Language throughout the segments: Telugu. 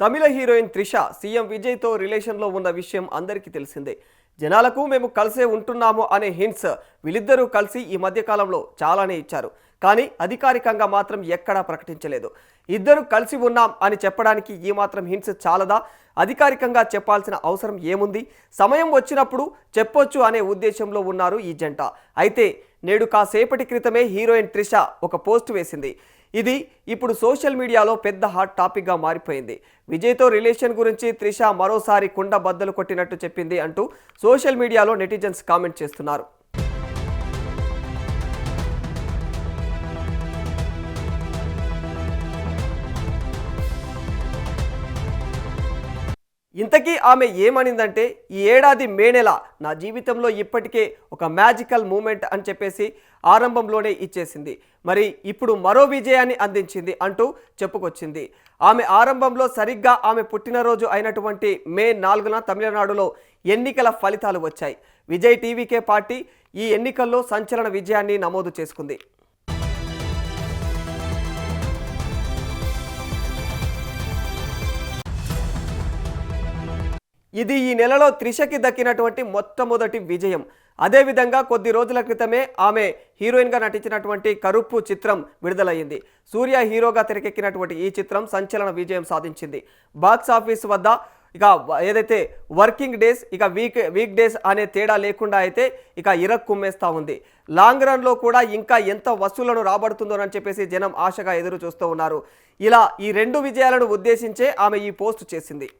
తమిళ హీరోయిన్ త్రిష సీఎం విజయ్తో రిలేషన్లో ఉన్న విషయం అందరికీ తెలిసిందే. జనాలకు మేము కలిసే ఉంటున్నాము అనే హింట్స్ వీళ్ళిద్దరూ కలిసి ఈ మధ్య కాలంలో చాలానే ఇచ్చారు. కానీ అధికారికంగా మాత్రం ఎక్కడా ప్రకటించలేదు. ఇద్దరు కలిసి ఉన్నాం అని చెప్పడానికి ఈ మాత్రం హింట్స్ చాలదా? అధికారికంగా చెప్పాల్సిన అవసరం ఏముంది? సమయం వచ్చినప్పుడు చెప్పొచ్చు అనే ఉద్దేశంలో ఉన్నారు ఈ జంట. అయితే నేడు కాసేపటి క్రితమే హీరోయిన్ త్రిష ఒక పోస్ట్ వేసింది. ఇది ఇప్పుడు సోషల్ మీడియాలో పెద్ద హాట్ టాపిక్గా మారిపోయింది. విజయ్తో రిలేషన్ గురించి త్రిష మరోసారి కుండ బద్దలు కొట్టినట్టు చెప్పింది అంటూ సోషల్ మీడియాలో నెటిజన్స్ కామెంట్ చేస్తున్నారు. ఇంతకీ ఆమె ఏమనిందంటే, ఈ ఏడాది మే నెల నా జీవితంలో ఇప్పటికే ఒక మ్యాజికల్ మూమెంట్ అని చెప్పేసి ఆరంభంలోనే ఇచ్చేసింది. మరి ఇప్పుడు మరో విజయాన్ని అందించింది అంటూ చెప్పుకొచ్చింది. ఆమె ఆరంభంలో సరిగ్గా ఆమె పుట్టినరోజు అయినటువంటి మే 4న తమిళనాడులో ఎన్నికల ఫలితాలు వచ్చాయి. విజయ్ టీవీకే పార్టీ ఈ ఎన్నికల్లో సంచలన విజయాన్ని నమోదు చేసుకుంది. ఇది ఈ నెలలో త్రిషకి దక్కినటువంటి మొట్టమొదటి విజయం. అదేవిధంగా కొద్ది రోజుల క్రితమే ఆమె హీరోయిన్గా నటించినటువంటి కరుప్పు చిత్రం విడుదలయ్యింది. సూర్య హీరోగా తెరకెక్కినటువంటి ఈ చిత్రం సంచలన విజయం సాధించింది. బాక్స్ ఆఫీస్ వద్ద ఇక ఏదైతే వర్కింగ్ డేస్ ఇక వీక్ డేస్ అనే తేడా లేకుండా అయితే ఇక కుమ్మేస్తూ ఉంది. లాంగ్ రన్లో కూడా ఇంకా ఎంత వసూళ్లను రాబడుతుందోనని చెప్పేసి జనం ఆశగా ఎదురు చూస్తూ ఉన్నారు. ఇలా ఈ రెండు విజయాలను ఉద్దేశించే ఆమె ఈ పోస్ట్ చేసింది.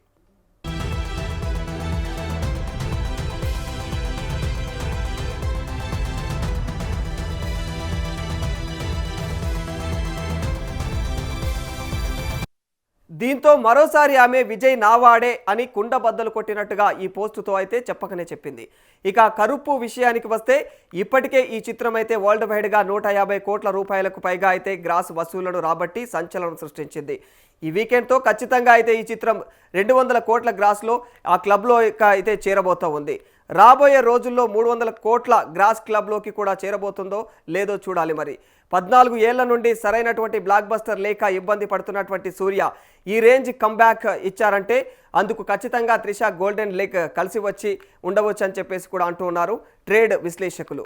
దీంతో మరోసారి ఆమె విజయ్ నావాడే అని కుండ బద్దలు కొట్టినట్టుగా ఈ పోస్టుతో అయితే చెప్పకనే చెప్పింది. ఇక కరుప్పు విషయానికి వస్తే ఇప్పటికే ఈ చిత్రం అయితే వరల్డ్ వైడ్గా 150 కోట్ల రూపాయలకు పైగా అయితే గ్రాస్ వసూళ్లను రాబట్టి సంచలనం సృష్టించింది. ఈ వీకెండ్తో ఖచ్చితంగా అయితే ఈ చిత్రం 200 కోట్ల గ్రాస్లో ఆ క్లబ్లో అయితే చేరబోతూ ఉంది. రాబోయే రోజుల్లో 300 కోట్ల గ్రాస్ క్లబ్లోకి కూడా చేరబోతుందో లేదో చూడాలి. మరి 14 ఏళ్ల నుండి సరైనటువంటి బ్లాక్ బస్టర్ లేక ఇబ్బంది పడుతున్నటువంటి సూర్య ఈ రేంజ్ కంబ్యాక్ ఇచ్చారంటే అందుకు ఖచ్చితంగా త్రిష గోల్డెన్ లెగ్ కలిసి వచ్చి ఉండవచ్చు అని చెప్పేసి కూడా అంటూ ఉన్నారు ట్రేడ్ విశ్లేషకులు.